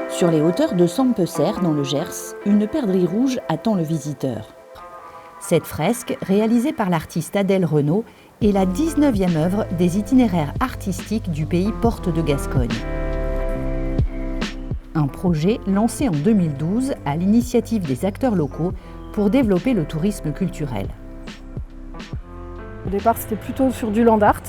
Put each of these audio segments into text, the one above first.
Sur les hauteurs de Sempesser, dans le Gers, une perdrix rouge attend le visiteur. Cette fresque, réalisée par l'artiste Adèle Renaud, est la 19e œuvre des itinéraires artistiques du pays Porte de Gascogne. Un projet lancé en 2012 à l'initiative des acteurs locaux pour développer le tourisme culturel. Au départ, c'était plutôt sur du land art.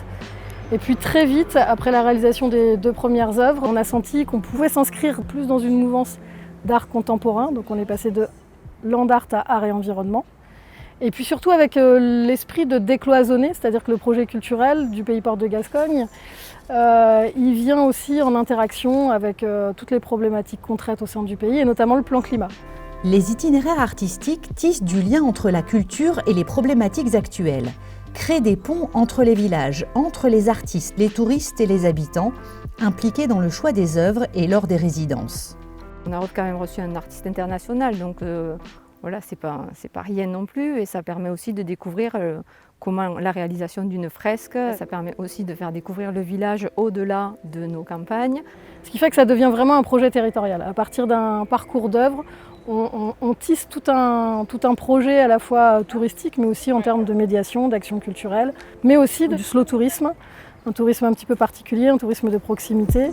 Et puis très vite, après la réalisation des 2 premières œuvres, on a senti qu'on pouvait s'inscrire plus dans une mouvance d'art contemporain. Donc on est passé de land art à art et environnement. Et puis surtout avec l'esprit de décloisonner, c'est-à-dire que le projet culturel du pays Porte de Gascogne, il vient aussi en interaction avec toutes les problématiques qu'on traite au sein du pays, et notamment le plan climat. Les itinéraires artistiques tissent du lien entre la culture et les problématiques actuelles, créent des ponts entre les villages, entre les artistes, les touristes et les habitants, impliqués dans le choix des œuvres et lors des résidences. On a quand même reçu un artiste international, donc voilà, c'est pas rien non plus, et ça permet aussi de découvrir comment la réalisation d'une fresque, ça permet aussi de faire découvrir le village au-delà de nos campagnes. Ce qui fait que ça devient vraiment un projet territorial. À partir d'un parcours d'œuvres, on tisse tout un projet à la fois touristique, mais aussi en termes de médiation, d'action culturelle, mais aussi du slow tourisme, un tourisme un petit peu particulier, un tourisme de proximité.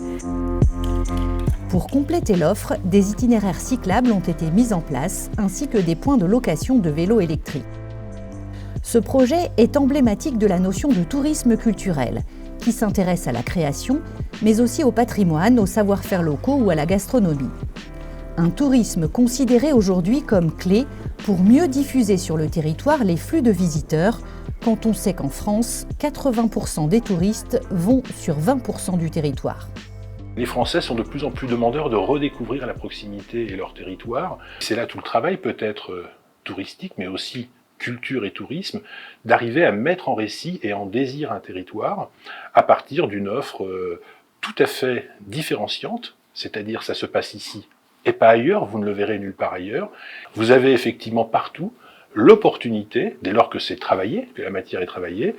Pour compléter l'offre, des itinéraires cyclables ont été mis en place, ainsi que des points de location de vélos électriques. Ce projet est emblématique de la notion de tourisme culturel, qui s'intéresse à la création, mais aussi au patrimoine, aux savoir-faire locaux ou à la gastronomie. Un tourisme considéré aujourd'hui comme clé pour mieux diffuser sur le territoire les flux de visiteurs, quand on sait qu'en France, 80% des touristes vont sur 20% du territoire. Les Français sont de plus en plus demandeurs de redécouvrir la proximité et leur territoire. C'est là tout le travail peut-être touristique, mais aussi culture et tourisme, d'arriver à mettre en récit et en désir un territoire à partir d'une offre tout à fait différenciante, c'est-à-dire ça se passe ici et pas ailleurs, vous ne le verrez nulle part ailleurs. Vous avez effectivement partout l'opportunité, dès lors que c'est travaillé, que la matière est travaillée,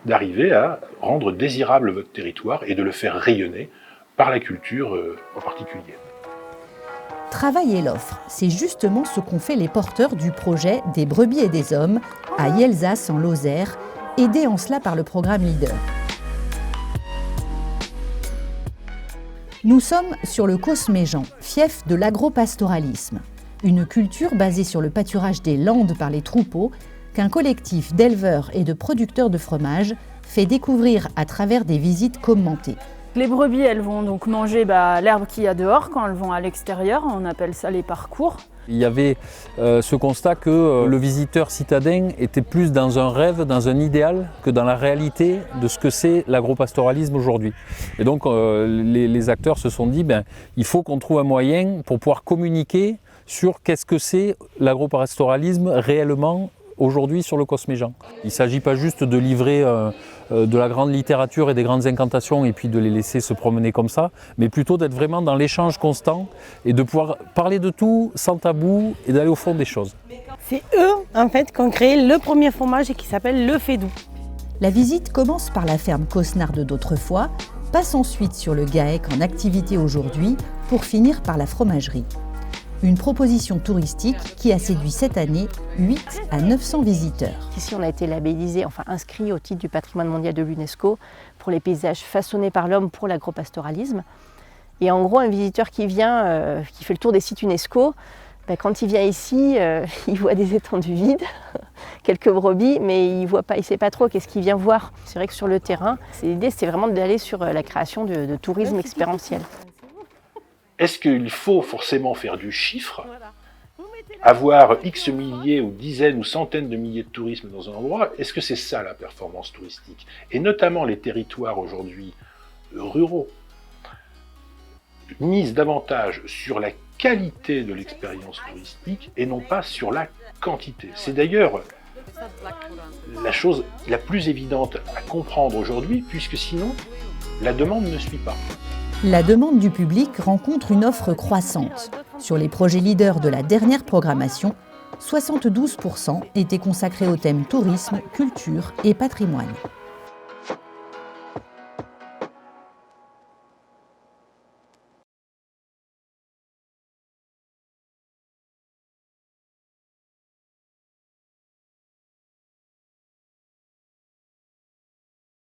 d'arriver à rendre désirable votre territoire et de le faire rayonner par la culture en particulier. Travailler l'offre, c'est justement ce qu'ont fait les porteurs du projet des brebis et des hommes à Yelzas en Lozère, aidés en cela par le programme Leader. Nous sommes sur le Cosméjean, fief de l'agropastoralisme, une culture basée sur le pâturage des landes par les troupeaux qu'un collectif d'éleveurs et de producteurs de fromage fait découvrir à travers des visites commentées. Les brebis, elles vont donc manger l'herbe qu'il y a dehors quand elles vont à l'extérieur, on appelle ça les parcours. Il y avait ce constat que le visiteur citadin était plus dans un rêve, dans un idéal, que dans la réalité de ce que c'est l'agropastoralisme aujourd'hui. Et donc les acteurs se sont dit, il faut qu'on trouve un moyen pour pouvoir communiquer sur qu'est-ce que c'est l'agropastoralisme réellement aujourd'hui sur le Cosméjean. Il ne s'agit pas juste de livrer de la grande littérature et des grandes incantations et puis de les laisser se promener comme ça, mais plutôt d'être vraiment dans l'échange constant et de pouvoir parler de tout sans tabou et d'aller au fond des choses. C'est eux en fait qui ont créé le premier fromage qui s'appelle le Fédou. La visite commence par la ferme Cosnarde d'autrefois, passe ensuite sur le GAEC en activité aujourd'hui pour finir par la fromagerie. Une proposition touristique qui a séduit cette année 8 à 900 visiteurs. Ici, on a été labellisé, inscrit au titre du patrimoine mondial de l'UNESCO pour les paysages façonnés par l'homme pour l'agropastoralisme. Et en gros, un visiteur qui vient, qui fait le tour des sites UNESCO, quand il vient ici, il voit des étendues vides, quelques brebis, mais il ne sait pas trop qu'est-ce qu'il vient voir. C'est vrai que sur le terrain, l'idée, c'est vraiment d'aller sur la création de tourisme expérientiel. Est-ce qu'il faut forcément faire du chiffre, avoir X milliers ou dizaines ou centaines de milliers de touristes dans un endroit? Est-ce que c'est ça la performance touristique? Et notamment les territoires aujourd'hui ruraux misent davantage sur la qualité de l'expérience touristique et non pas sur la quantité. C'est d'ailleurs la chose la plus évidente à comprendre aujourd'hui, puisque sinon la demande ne suit pas. La demande du public rencontre une offre croissante. Sur les projets leaders de la dernière programmation, 72% étaient consacrés au thème tourisme, culture et patrimoine.